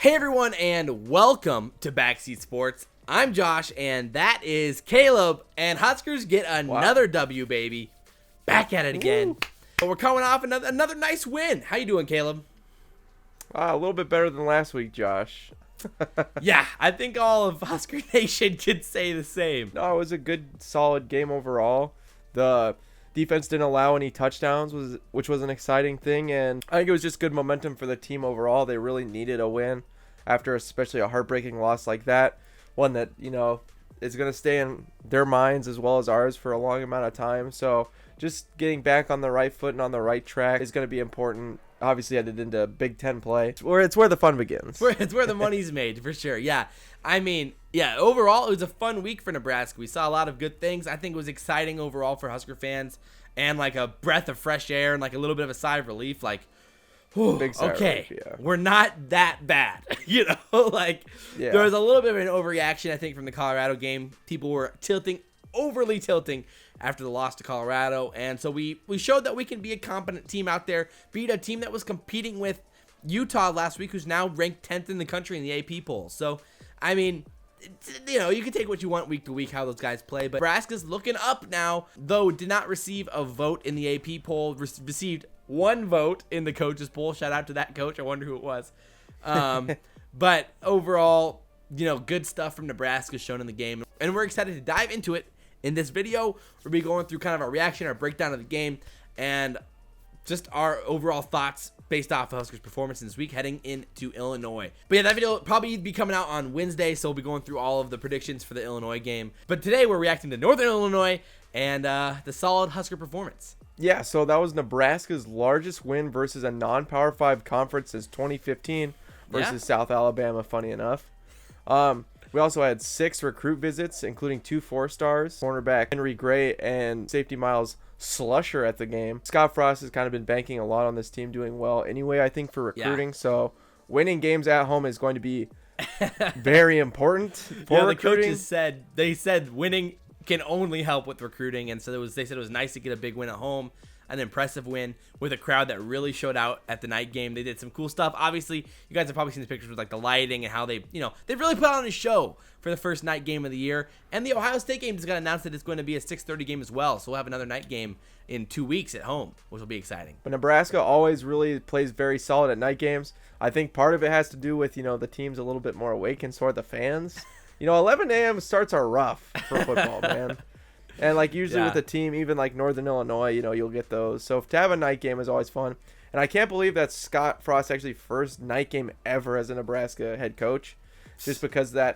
Hey everyone, and welcome to Backseat Sports. I'm Josh, and that is Caleb, and Huskers get another W, baby. Back at it again. But we're coming off another nice win. How you doing, Caleb? A little bit better than last week, Josh. Yeah, I think all of Husker Nation could say the same. No, it was a good, solid game overall. The defense didn't allow any touchdowns, which was an exciting thing, and I think it was just good momentum for the team overall. They really needed a win after especially a heartbreaking loss like that. One that, is going to stay in their minds as well as ours for a long amount of time. So just getting back on the right foot and on the right track is going to be important. Obviously, headed into Big Ten play. It's where the fun begins. It's where the money's made, for sure. Yeah. Overall, it was a fun week for Nebraska. We saw a lot of good things. I think it was exciting overall for Husker fans and like a breath of fresh air and like a little bit of a sigh of relief. Like, big sigh of relief, yeah. We're not that bad. There was a little bit of an overreaction, I think, from the Colorado game. People were overly tilting after the loss to Colorado, and so we showed that we can be a competent team out there, beat a team that was competing with Utah last week, who's now ranked 10th in the country in the AP poll. So, you can take what you want week to week, how those guys play, but Nebraska's looking up now, though did not receive a vote in the AP poll, received one vote in the coaches poll. Shout out to that coach. I wonder who it was. But overall, good stuff from Nebraska shown in the game, and we're excited to dive into it. In this video, we'll be going through kind of our reaction, our breakdown of the game, and just our overall thoughts based off of Huskers' performance this week heading into Illinois. But yeah, that video will probably be coming out on Wednesday, so we'll be going through all of the predictions for the Illinois game. But today, we're reacting to Northern Illinois and the solid Husker performance. Yeah, so that was Nebraska's largest win versus a non-Power 5 conference since 2015 versus South Alabama, funny enough. We also had 6 recruit visits, including 2 4-stars, cornerback Henry Gray and safety Miles Slusher at the game. Scott Frost has kind of been banking a lot on this team doing well anyway, I think, for recruiting. Yeah. So winning games at home is going to be very important for recruiting. The coaches said winning can only help with recruiting, and so they said it was nice to get a big win at home. An impressive win with a crowd that really showed out at the night game. They did some cool stuff. Obviously, you guys have probably seen the pictures with like the lighting and how they've really put on a show for the first night game of the year. And the Ohio State game just got announced that it's going to be a 6:30 game as well. So we'll have another night game in 2 weeks at home, which will be exciting. But Nebraska always really plays very solid at night games. I think part of it has to do with, the team's a little bit more awake and so are the fans. 11 a.m. starts are rough for football, man. And usually with a team, even like Northern Illinois, you'll get those. So to have a night game is always fun. And I can't believe that Scott Frost actually first night game ever as a Nebraska head coach, just because the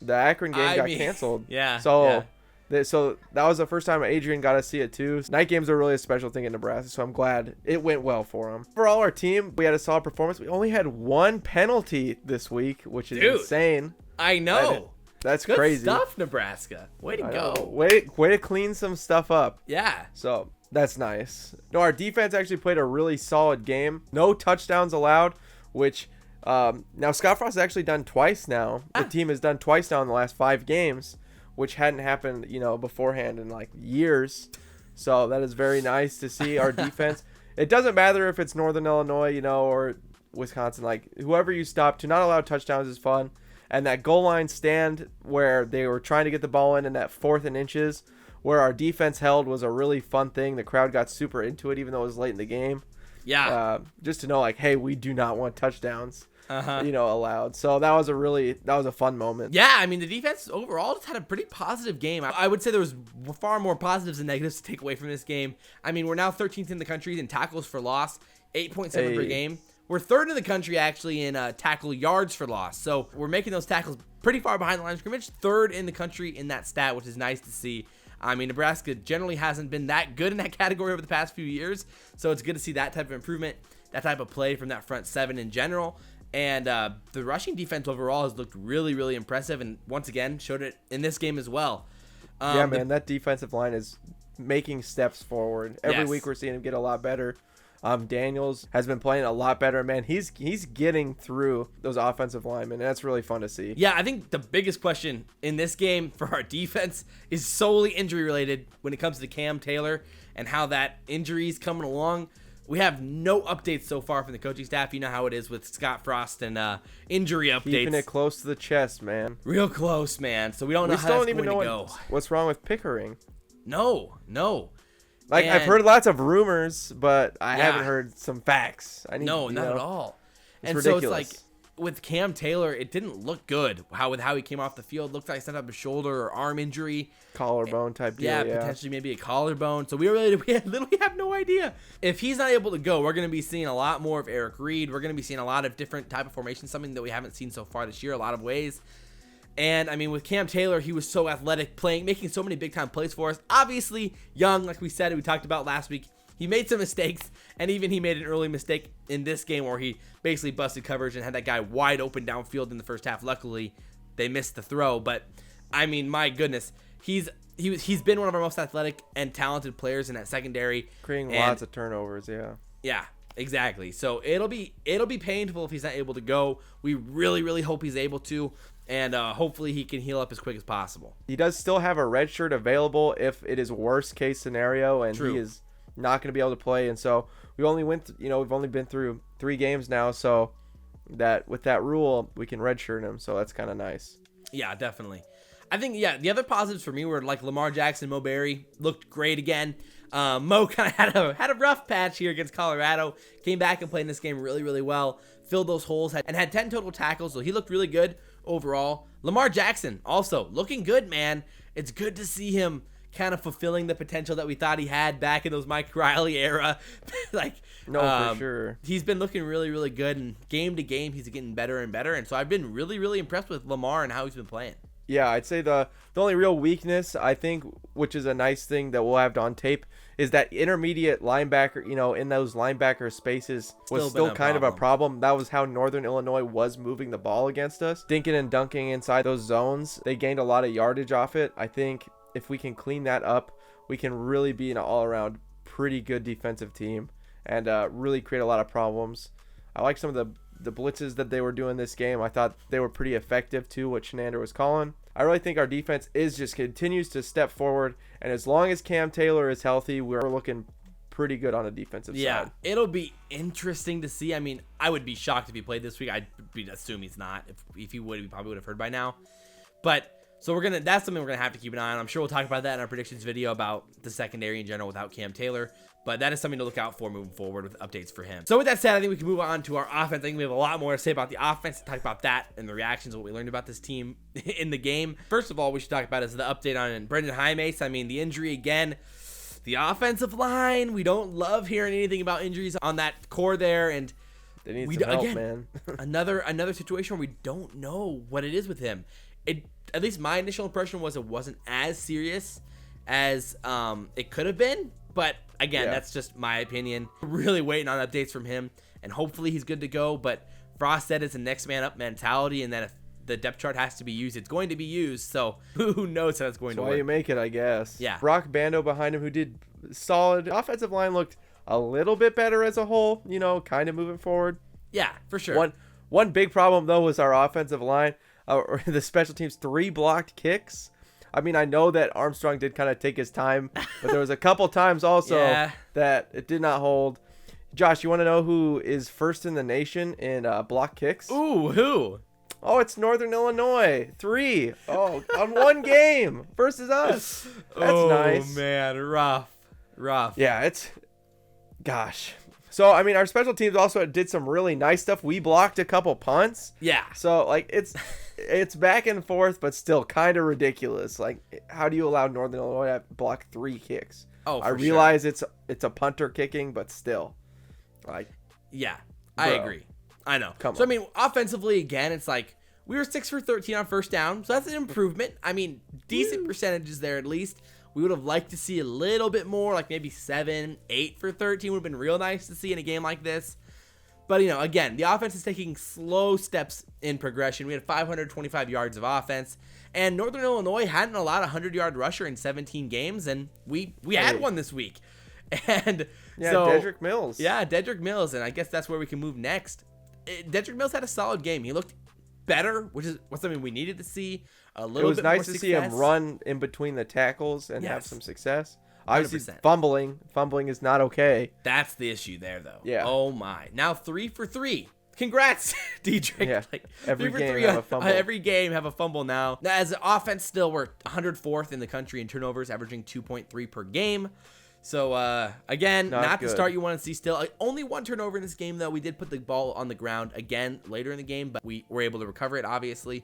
Akron game got canceled. Yeah. So that was the first time Adrian got to see it too. Night games are really a special thing in Nebraska, so I'm glad it went well for him. For all our team, we had a solid performance. We only had 1 penalty this week, which is insane. I know. That's good crazy stuff, Nebraska. Way to go. Way to clean some stuff up. Yeah. So that's nice. No, our defense actually played a really solid game. No touchdowns allowed, which now Scott Frost has actually done twice now. The team has done twice now in the last 5 games, which hadn't happened, beforehand in years. So that is very nice to see our defense. It doesn't matter if it's Northern Illinois, or Wisconsin. Whoever you stop, to not allow touchdowns is fun. And that goal line stand where they were trying to get the ball in that 4th and inches where our defense held was a really fun thing. The crowd got super into it, even though it was late in the game. Yeah. Just to know, hey, we do not want touchdowns, allowed. So that was a fun moment. Yeah, the defense overall just had a pretty positive game. I would say there was far more positives than negatives to take away from this game. We're now 13th in the country in tackles for loss, 8.7 per game. We're 3rd in the country, actually, in tackle yards for loss. So we're making those tackles pretty far behind the line of scrimmage. 3rd in the country in that stat, which is nice to see. Nebraska generally hasn't been that good in that category over the past few years. So it's good to see that type of improvement, that type of play from that front 7 in general. And the rushing defense overall has looked really, really impressive. And once again, showed it in this game as well. That defensive line is making steps forward. Every week we're seeing him get a lot better. Daniels has been playing a lot better, man. He's getting through those offensive linemen, and that's really fun to see. Yeah, I think the biggest question in this game for our defense is solely injury related when it comes to Cam Taylor and how that injury is coming along. We have no updates so far from the coaching staff. You know how it is with Scott Frost and injury updates. Keeping it close to the chest, man. Real close, man. So we don't know how that's going to go. What's wrong with Pickering. No. Like, I've heard lots of rumors, but I haven't heard some facts. Not at all. It's ridiculous. So it's like with Cam Taylor, it didn't look good how he came off the field. Looked like he set up a shoulder or arm injury. Collarbone type deal, yeah. Potentially maybe a collarbone. So we literally have no idea. If he's not able to go, we're going to be seeing a lot more of Eric Reed. We're going to be seeing a lot of different type of formations, something that we haven't seen so far this year, a lot of ways. And, I mean, with Cam Taylor, he was so athletic, making so many big-time plays for us. Obviously, young, like we said, we talked about last week. He made some mistakes, and even he made an early mistake in this game where he basically busted coverage and had that guy wide open downfield in the first half. Luckily, they missed the throw. But, I mean, my goodness, he's been one of our most athletic and talented players in that secondary. Creating lots of turnovers, yeah. Yeah, exactly. So it'll be painful if he's not able to go. We really, really hope he's able to. And hopefully he can heal up as quick as possible. He does still have a red shirt available if it is worst case scenario, and he is not going to be able to play. And so we've only been through 3 games now, so that with that rule we can redshirt him. So that's kind of nice. Yeah, definitely. I think the other positives for me were like Lamar Jackson, Mo Berry looked great again. Mo kind of had a rough patch here against Colorado. Came back and played in this game really, really well. Filled those holes and had 10 total tackles, so he looked really good overall. Lamar Jackson also looking good, man. It's good to see him kind of fulfilling the potential that we thought he had back in those Mike Riley era. For sure. He's been looking really, really good, and game to game he's getting better and better. And so I've been really, really impressed with Lamar and how he's been playing. Yeah, I'd say the only real weakness, I think, which is a nice thing that we'll have on tape, is that intermediate linebacker, in those linebacker spaces was still kind of a problem. That was how Northern Illinois was moving the ball against us. Dinking and dunking inside those zones. They gained a lot of yardage off it. I think if we can clean that up, we can really be an all-around pretty good defensive team and really create a lot of problems. I like some of the blitzes that they were doing this game. I thought they were pretty effective too, what Shenander was calling. I really think our defense continues to step forward, and as long as Cam Taylor is healthy, we're looking pretty good on the defensive side. Yeah, it'll be interesting to see. I mean, I would be shocked if he played this week. I'd assume he's not. If he would, we probably would have heard by now. But so that's something we're gonna have to keep an eye on. I'm sure we'll talk about that in our predictions video about the secondary in general without Cam Taylor. But that is something to look out for moving forward with updates for him. So with that said, I think we can move on to our offense. I think we have a lot more to say about the offense, talk about that and the reactions, what we learned about this team in the game. First of all, we should talk about is the update on Brendan Hymace. I mean, the injury again, the offensive line. We don't love hearing anything about injuries on that core there, and they need some help, man. another situation where we don't know what it is with him. At least my initial impression was it wasn't as serious as it could have been. But again, that's just my opinion. Really waiting on updates from him, and hopefully he's good to go. But Frost said it's a next man up mentality, and that if the depth chart has to be used, it's going to be used. So who knows how it's going to work. That's why you make it, I guess. Yeah. Brock Bando behind him, who did solid. Offensive line looked a little bit better as a whole, kind of moving forward. Yeah, for sure. One big problem, though, was our offensive line. The special teams, 3 blocked kicks. I mean, I know that Armstrong did kind of take his time, but there was a couple times also that it did not hold. Josh, you want to know who is first in the nation in block kicks? Ooh, who? Oh, it's Northern Illinois. 3. Oh, on 1 game. First is us. That's nice. Oh, man. Rough. Yeah, gosh. So, I mean, our special teams also did some really nice stuff. We blocked a couple punts. Yeah. So, like, it's back and forth, but still kind of ridiculous. Like, how do you allow Northern Illinois to block 3 kicks? Oh, I realize it's a punter kicking, but still. Like, yeah, I agree. I know. Come on. I mean, offensively, again, it's like we were 6 for 13 on first down, so that's an improvement. I mean, decent percentages there at least. We would have liked to see a little bit more, like maybe 7, 8 for 13 would have been real nice to see in a game like this. But, again, the offense is taking slow steps in progression. We had 525 yards of offense, and Northern Illinois hadn't allowed a 100-yard rusher in 17 games, and we had one this week. And Dedrick Mills. Yeah, Dedrick Mills, and I guess that's where we can move next. Dedrick Mills had a solid game. He looked better, which is something we needed to see. A little bit more success. It was nice to see him run in between the tackles and have some success. Obviously, fumbling is not okay. That's the issue there, though. Yeah. Oh my. Now 3 for 3. Congrats, Dedrick. Yeah. Like, Every game have a fumble. Every game have a fumble now. Now, as an offense, still we're 104th in the country in turnovers, averaging 2.3 per game. So, again, not the start you want to see still. Only one turnover in this game, though. We did put the ball on the ground again later in the game, but we were able to recover it, obviously.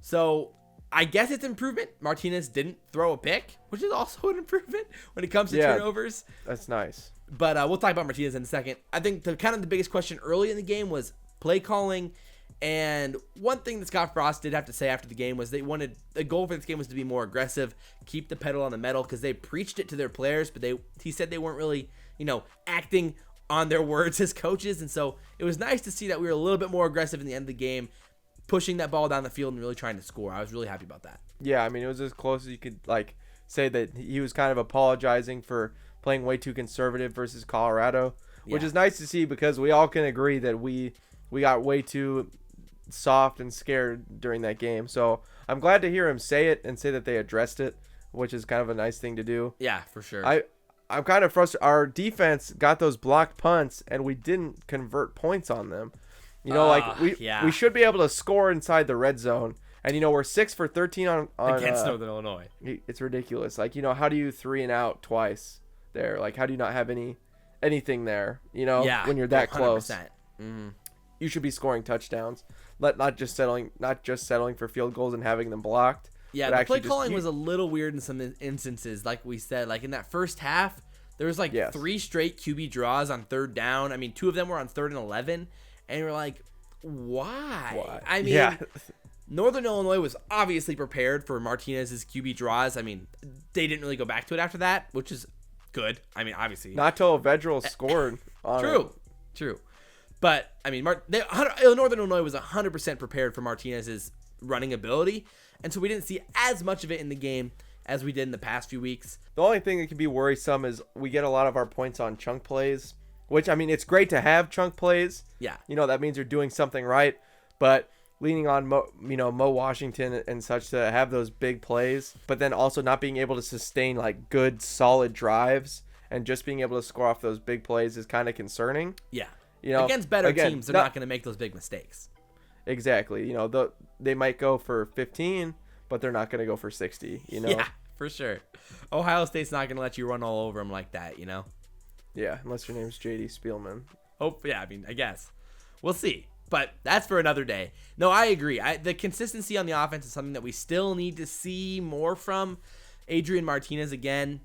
So, I guess it's improvement. Martinez didn't throw a pick, which is also an improvement when it comes to turnovers. That's nice. But we'll talk about Martinez in a second. I think the biggest question early in the game was play calling. And one thing that Scott Frost did have to say after the game was the goal for this game was to be more aggressive, keep the pedal on the metal, because they preached it to their players, but he said they weren't really, acting on their words as coaches. And so it was nice to see that we were a little bit more aggressive in the end of the game, pushing that ball down the field and really trying to score. I was really happy about that. Yeah, I mean, it was as close as you could say that he was kind of apologizing for playing way too conservative versus Colorado, which is nice to see because we all can agree that we got way too soft and scared during that game. So I'm glad to hear him say it and say that they addressed it, which is kind of a nice thing to do. Yeah, for sure. I'm kind of frustrated. Our defense got those blocked punts and we didn't convert points on them. We should be able to score inside the red zone. And, we're 6 for 13 on against Northern Illinois. It's ridiculous. How do you 3 and out twice there? How do you not have anything there, when you're that 100%. Close? Mm-hmm. You should be scoring touchdowns. Not just settling for field goals and having them blocked. Yeah, the play calling was a little weird in some instances. Like we said, in that first half, there was 3 straight QB draws on third down. I mean, 2 of them were on 3rd and 11. And you're like, why? I mean, Northern Illinois was obviously prepared for Martinez's QB draws. I mean, they didn't really go back to it after that, which is good. I mean, obviously. Not till Vedral scored on True. But, I mean, Northern Illinois was 100% prepared for Martinez's running ability. And so we didn't see as much of it in the game as we did in the past few weeks. The only thing that can be worrisome is we get a lot of our points on chunk plays, which, I mean, it's great to have chunk plays. Yeah. That means you're doing something right. But leaning on Mo Washington and such to have those big plays, but then also not being able to sustain good, solid drives and just being able to score off those big plays is kind of concerning. Yeah. Against better teams, they're not going to make those big mistakes. Exactly. They might go for 15, but they're not going to go for 60, Yeah, for sure. Ohio State's not going to let you run all over them like that, Yeah, unless your name's J.D. Spielman. Oh, yeah, I mean, I guess. We'll see. But that's for another day. No, I agree. The consistency on the offense is something that we still need to see more from. Adrian Martinez again.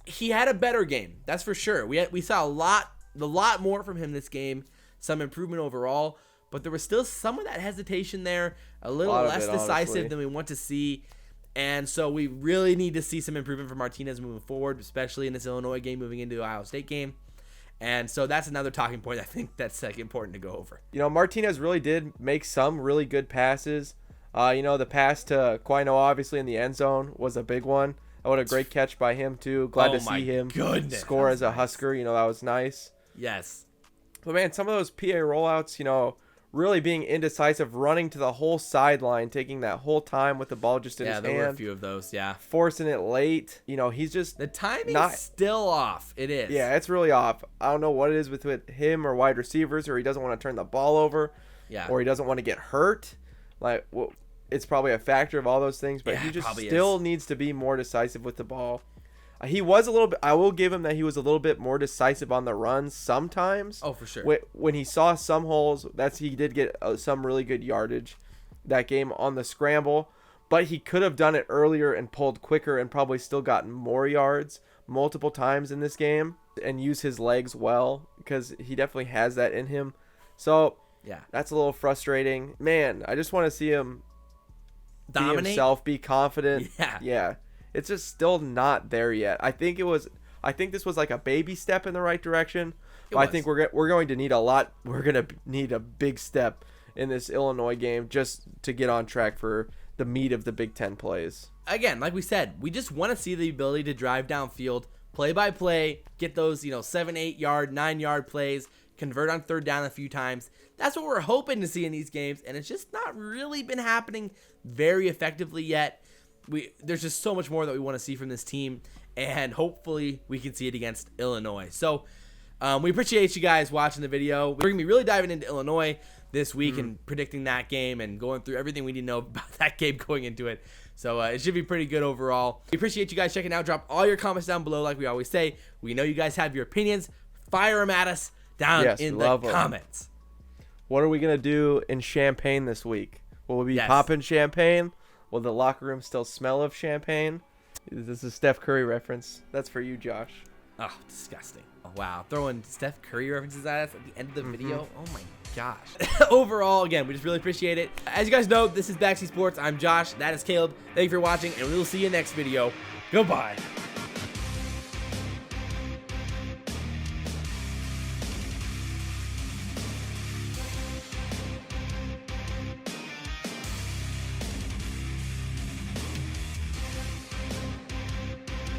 He had a better game, that's for sure. We saw a lot more from him this game. Some improvement overall. But there was still some of that hesitation there. A little less decisive than we want to see. And so we really need to see some improvement from Martinez moving forward, especially in this Illinois game moving into the Ohio State game. And so that's another talking point I think that's important to go over. Martinez really did make some really good passes. The pass to Quino, obviously, in the end zone was a big one. What a great catch by him, too. Glad to see him score as a Husker. That was nice. Yes. But, man, some of those PA rollouts, really being indecisive, running to the whole sideline, taking that whole time with the ball just in his hand. Yeah, there were a few of those, forcing it late. He's just the timing's still off. It is. Yeah, it's really off. I don't know what it is with him or wide receivers, or he doesn't want to turn the ball over, or he doesn't want to get hurt. It's probably a factor of all those things, but he just still needs to be more decisive with the ball. He was a little bit. I will give him that he was a little bit more decisive on the runs sometimes. Oh, for sure. When he saw some holes, he did get some really good yardage that game on the scramble. But he could have done it earlier and pulled quicker and probably still gotten more yards multiple times in this game and use his legs well, because he definitely has that in him. So that's a little frustrating. Man, I just want to see him dominate, be himself, be confident. Yeah. It's just still not there yet. I think this was a baby step in the right direction. But I think we're going to need a lot. We're going to need a big step in this Illinois game just to get on track for the meat of the Big Ten plays. Again, like we said, we just want to see the ability to drive downfield, play by play, get those 7, 8 yard, 9 yard plays, convert on third down a few times. That's what we're hoping to see in these games, and it's just not really been happening very effectively yet. There's just so much more that we want to see from this team, and hopefully we can see it against Illinois. So we appreciate you guys watching the video. We're going to be really diving into Illinois this week and predicting that game and going through everything we need to know about that game going into it. So it should be pretty good overall. We appreciate you guys checking out. Drop all your comments down below like we always say. We know you guys have your opinions. Fire them at us down in the comments. What are we going to do in Champaign this week? Will we be Yes. popping champagne? Will the locker room still smell of champagne? This is a Steph Curry reference. That's for you, Josh. Oh, disgusting. Oh, wow. Throwing Steph Curry references at us at the end of the video. Oh, my gosh. Overall, again, we just really appreciate it. As you guys know, this is Backseat Sports. I'm Josh. That is Caleb. Thank you for watching, and we will see you next video. Goodbye.